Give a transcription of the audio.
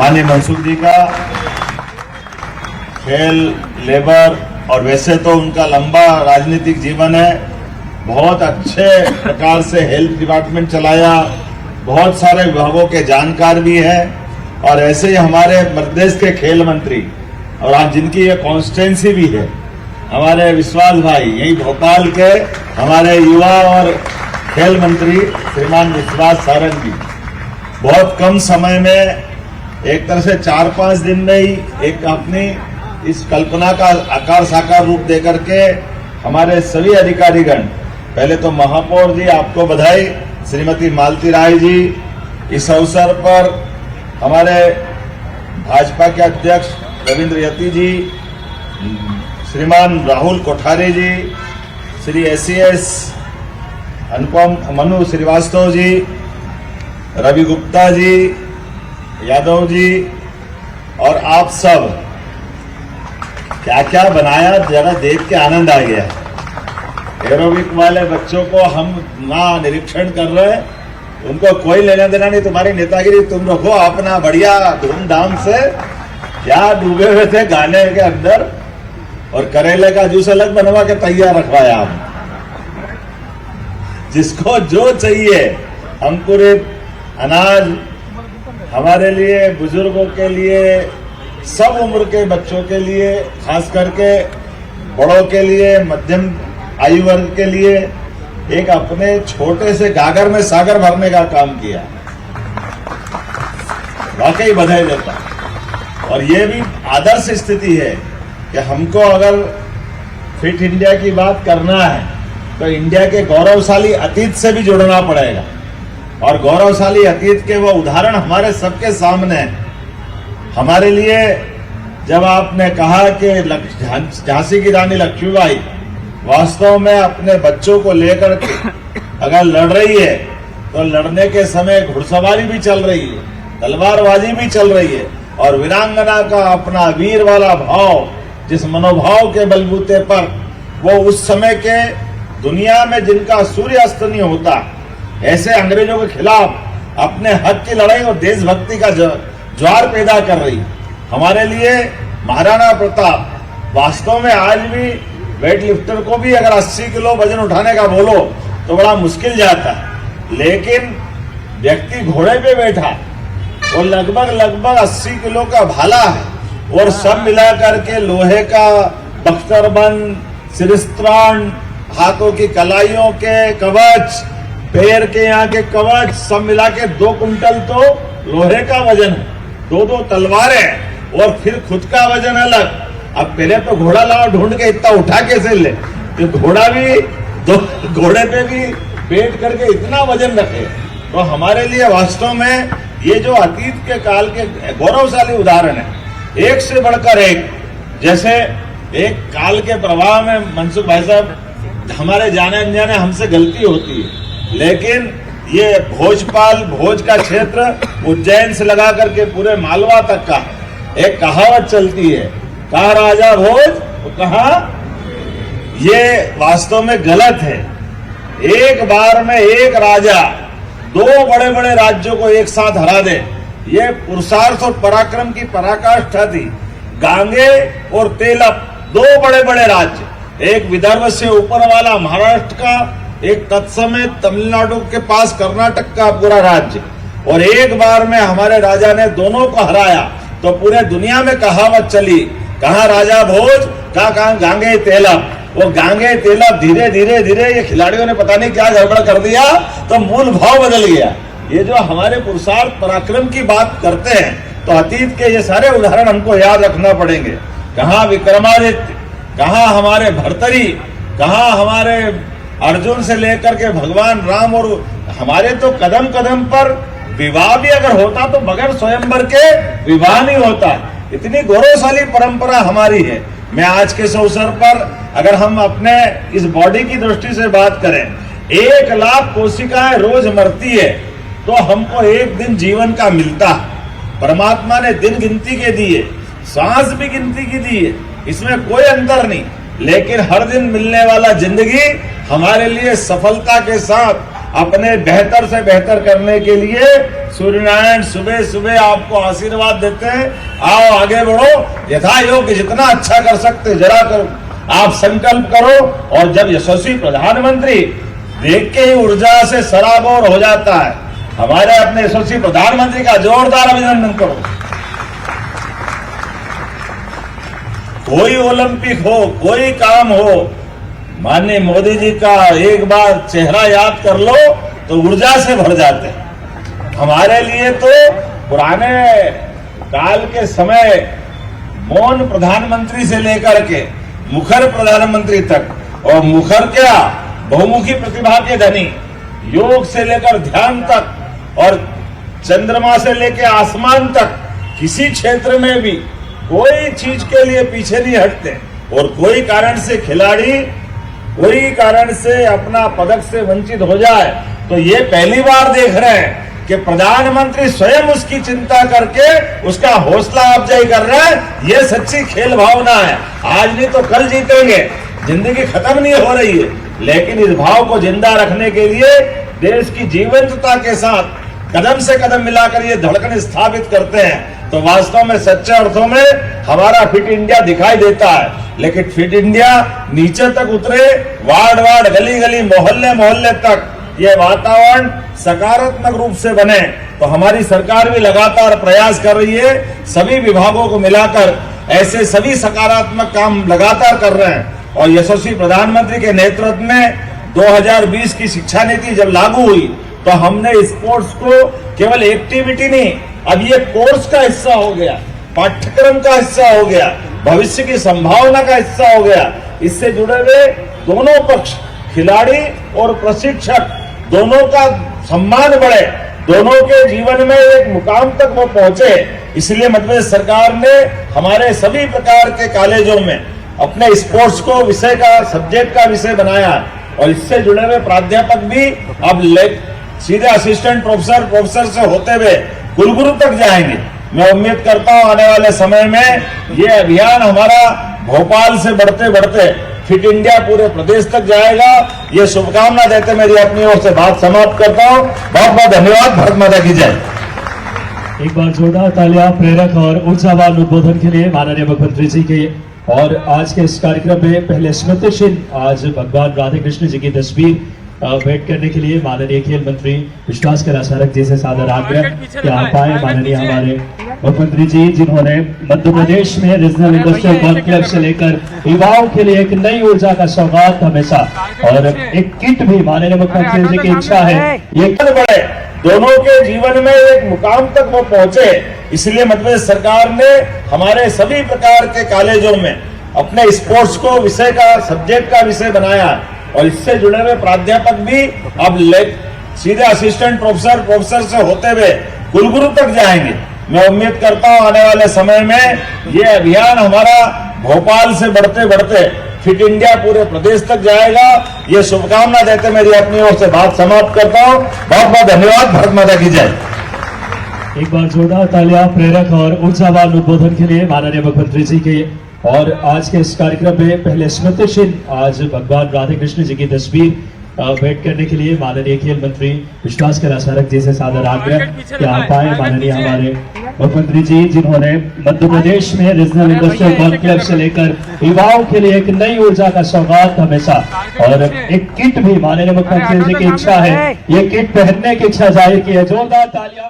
माननीय मनसुख जी का खेल, लेबर और वैसे तो उनका लंबा राजनीतिक जीवन है। बहुत अच्छे प्रकार से हेल्थ डिपार्टमेंट चलाया, बहुत सारे विभागों के जानकार भी हैं और ऐसे ही हमारे प्रदेश के खेल मंत्री और आज जिनकी ये कॉन्स्टिट्यूंसी भी है, हमारे विश्वास भाई, यही भोपाल के हमारे युवा और खेल मंत्री श्रीमान विश्वास सारंग जी, बहुत कम समय में एक तरह से 4-5 दिन में ही एक अपनी इस कल्पना का आकार साकार रूप देकर के हमारे सभी अधिकारीगण, पहले तो महापौर जी आपको बधाई, श्रीमती मालती राय जी, इस अवसर पर हमारे भाजपा के अध्यक्ष रविंद्र यति जी, श्रीमान राहुल कोठारी जी, श्री एसीएस अनुपम मनु श्रीवास्तव जी, रवि गुप्ता जी, यादव जी और आप सब, क्या क्या बनाया जरा देख के आनंद आ गया। एरोबिक वाले बच्चों को हम ना निरीक्षण कर रहे हैं, उनको कोई लेना देना नहीं, तुम्हारी नेतागिरी तुम रखो अपना बढ़िया धूमधाम से। क्या डूबे हुए थे गाने के अंदर और करेले का जूस अलग बनवा के तैयार रखवाया हम। जिसको जो चाहिए, अंकुरित अनाज हमारे लिए, बुजुर्गों के लिए, सब उम्र के बच्चों के लिए, खास करके बड़ों के लिए, मध्यम आयु वर्ग के लिए एक अपने छोटे से गागर में सागर भरने का काम किया। वाकई बधाई देता। और ये भी आदर्श स्थिति है कि हमको अगर फिट इंडिया की बात करना है तो इंडिया के गौरवशाली अतीत से भी जुड़ना पड़ेगा और गौरवशाली अतीत के वो उदाहरण हमारे सबके सामने हैं। हमारे लिए जब आपने कहा कि झांसी की रानी लक्ष्मीबाई वास्तव में अपने बच्चों को लेकर के अगर लड़ रही है तो लड़ने के समय घुड़सवारी भी चल रही है, तलवारबाजी भी चल रही है और वीरांगना का अपना वीर वाला भाव, जिस मनोभाव के बलबूते पर वो उस समय के दुनिया में जिनका सूर्य अस्त नहीं होता, ऐसे अंग्रेजों के खिलाफ अपने हक की लड़ाई और देशभक्ति का ज्वार पैदा कर रही। हमारे लिए महाराणा प्रताप वास्तव में आज भी वेट लिफ्टर को भी अगर 80 किलो वजन उठाने का बोलो तो बड़ा मुश्किल जाता है, लेकिन व्यक्ति घोड़े पे बैठा और लगभग 80 किलो का भाला है और सब मिला करके लोहे का बख्तरबंद, सिरस्त्राण, हाथों की कलाइयों के कवच, पैर के यहाँ के कवच, सब मिला के 2 कुंटल तो लोहे का वजन है, 2 तलवारें और फिर खुद का वजन अलग। अब पहले तो घोड़ा लाओ ढूंढ के इतना उठा कैसे ले, तो घोड़ा भी घोड़े पे भी बैठ करके इतना वजन रखे। तो हमारे लिए वास्तव में ये जो अतीत के काल के गौरवशाली उदाहरण है, एक से बढ़कर एक। जैसे एक काल के प्रवाह में मनसुख भाई साहब, हमारे जाने अनजाने हमसे गलती होती है, लेकिन ये भोजपाल, भोज का क्षेत्र उज्जैन से लगा करके पूरे मालवा तक का एक कहावत चलती है, कहा राजा भोज तो कहा, ये वास्तव में गलत है। एक बार में एक राजा 2 बड़े बड़े राज्यों को एक साथ हरा दे, ये पुरुषार्थ और पराक्रम की पराकाष्ठा थी। गांगे और तेलप 2 बड़े बड़े राज्य, एक विदर्भ से ऊपर वाला महाराष्ट्र का, एक तत्समय तमिलनाडु के पास कर्नाटक का पूरा राज्य, और एक बार में हमारे राजा ने दोनों को हराया। तो पूरे दुनिया में कहावत चली, कहाँ राजा भोज, कहाँ गांगे तेलप। वो गांगे तेलप धीरे धीरे धीरे ये खिलाड़ियों ने पता नहीं क्या गड़बड़ कर दिया, तो मूल भाव बदल गया। ये जो हमारे पुरुषार्थ पराक्रम की बात करते हैं, तो अतीत के ये सारे उदाहरण हमको याद रखना पड़ेंगे। कहाँ विक्रमादित्य, कहाँ हमारे भर्तरी, कहाँ हमारे अर्जुन से लेकर के भगवान राम, और हमारे तो कदम कदम पर विवाह भी अगर होता तो बगैर स्वयंवर के विवाह नहीं होता। इतनी गौरवशाली परंपरा हमारी है। मैं आज के इस अवसर पर अगर हम अपने इस बॉडी की दृष्टि से बात करें, 1 लाख कोशिकाएं रोज मरती है, तो हमको एक दिन जीवन का मिलता है। परमात्मा ने दिन गिनती के दिए, सांस भी गिनती की दी है, इसमें कोई अंतर नहीं, लेकिन हर दिन मिलने वाला जिंदगी हमारे लिए सफलता के साथ अपने बेहतर से बेहतर करने के लिए सूर्यनारायण सुबह सुबह आपको आशीर्वाद देते हैं। आओ आगे बढ़ो, यथा योग्य जितना अच्छा कर सकते जरा करो, आप संकल्प करो। और जब यशस्वी प्रधानमंत्री देख के ही ऊर्जा से सराबोर हो जाता है, हमारे अपने यशस्वी प्रधानमंत्री का जोरदार अभिनंदन करो। कोई ओलंपिक हो, कोई काम हो, माननीय मोदी जी का एक बार चेहरा याद कर लो तो ऊर्जा से भर जाते हैं। हमारे लिए तो पुराने काल के समय मौन प्रधानमंत्री से लेकर के मुखर प्रधानमंत्री तक, और मुखर क्या बहुमुखी प्रतिभा के धनी, योग से लेकर ध्यान तक और चंद्रमा से लेकर आसमान तक, किसी क्षेत्र में भी कोई चीज के लिए पीछे नहीं हटते। और कोई कारण से खिलाड़ी कोई कारण से अपना पदक से वंचित हो जाए तो ये पहली बार देख रहे हैं कि प्रधानमंत्री स्वयं उसकी चिंता करके उसका हौसला अफजाई कर रहा है। ये सच्ची खेल भावना है। आज नहीं तो कल जीतेंगे, जिंदगी खत्म नहीं हो रही है, लेकिन इस भाव को जिंदा रखने के लिए देश की जीवंतता के साथ कदम से कदम मिलाकर ये धड़कन स्थापित करते हैं। तो वास्तव में सच्चे अर्थों में हमारा फिट इंडिया दिखाई देता है, लेकिन फिट इंडिया नीचे तक उतरे, वार्ड वार्ड, गली गली, मोहल्ले मोहल्ले तक ये वातावरण सकारात्मक रूप से बने। तो हमारी सरकार भी लगातार प्रयास कर रही है, सभी विभागों को मिलाकर ऐसे सभी सकारात्मक काम लगातार कर रहे हैं। और यशस्वी प्रधानमंत्री के नेतृत्व में 2020 की शिक्षा नीति जब लागू हुई तो हमने स्पोर्ट्स को केवल एक्टिविटी नहीं, अब ये कोर्स का हिस्सा हो गया, पाठ्यक्रम का हिस्सा हो गया, भविष्य की संभावना का हिस्सा हो गया। इससे जुड़े हुए दोनों पक्ष, खिलाड़ी और प्रशिक्षक, दोनों का सम्मान बढ़े, दोनों के जीवन में एक मुकाम तक वो पहुंचे। इसलिए मध्य प्रदेश सरकार ने हमारे सभी प्रकार के कॉलेजों में अपने स्पोर्ट्स को विषय का, सब्जेक्ट का विषय बनाया। और इससे जुड़े हुए प्राध्यापक भी अब सीधे असिस्टेंट प्रोफेसर, प्रोफेसर से होते हुए कुलगुरु तक जाएंगे। मैं उम्मीद करता हूं आने वाले समय में ये अभियान हमारा भोपाल से बढ़ते बढ़ते फिट इंडिया पूरे प्रदेश तक जाएगा। ये शुभकामना देते मेरी अपनी ओर से बात समाप्त करता हूं। बहुत बहुत धन्यवाद। भारत माता की जय। एक बार जोरदार तालियां प्रेरक और ऊर्जावान उद्बोधन के लिए माननीय मुख्यमंत्री जी के। और आज के इस कार्यक्रम में पहले स्मृति चिन्ह आज भगवान राधे कृष्ण जी की तस्वीर भेंट करने के लिए माननीय खेल मंत्री विश्वास कैलाश जी से सादर आग्रह कि आप आए। माननीय हमारे मुख्यमंत्री जी, जिन्होंने मध्य प्रदेश में रीजनल इंडस्ट्रियल कॉन्क्लेव से लेकर युवाओं के लिए एक नई ऊर्जा का सौगात हमेशा, और एक किट भी माननीय मुख्यमंत्री जी की इच्छा है ये बढ़े, दोनों के जीवन में एक मुकाम तक वो पहुंचे। इसलिए मध्य प्रदेश सरकार ने हमारे सभी प्रकार के कॉलेजों में अपने स्पोर्ट्स को विषय का, सब्जेक्ट का विषय बनाया। और इससे जुड़े हुए प्राध्यापक भी अब सीधे असिस्टेंट प्रोफेसर, प्रोफेसर से होते हुए कुलगुरु तक जाएंगे। मैं उम्मीद करता हूं आने वाले समय में ये अभियान हमारा भोपाल से बढ़ते बढ़ते फिट इंडिया पूरे प्रदेश तक जाएगा। ये शुभकामना देते मेरी अपनी ओर से बात समाप्त करता हूं। बहुत बहुत धन्यवाद। भारत माता की जय। एक बार जोरदार तालियां प्रेरक और ऊर्जावान उद्बोधन के लिए माननीय मुख्यमंत्री जी के। और आज के इस कार्यक्रम में पहले स्मृति चिन्ह आज भगवान राधे कृष्ण जी की तस्वीर भेंट करने के लिए माननीय खेल मंत्री विश्वास कैलाश जी से सादर आग्रह कि आप आए। माननीय हमारे मुख्यमंत्री जी, जिन्होंने मध्य प्रदेश में रीजनल इंडस्ट्रियल कॉन्क्लेव से लेकर युवाओं के लिए एक नई ऊर्जा का सौगात हमेशा, और एक किट भी माननीय मुख्यमंत्री जी की इच्छा है ये किट पहनने की इच्छा जाहिर की है। जोरदार तालियां।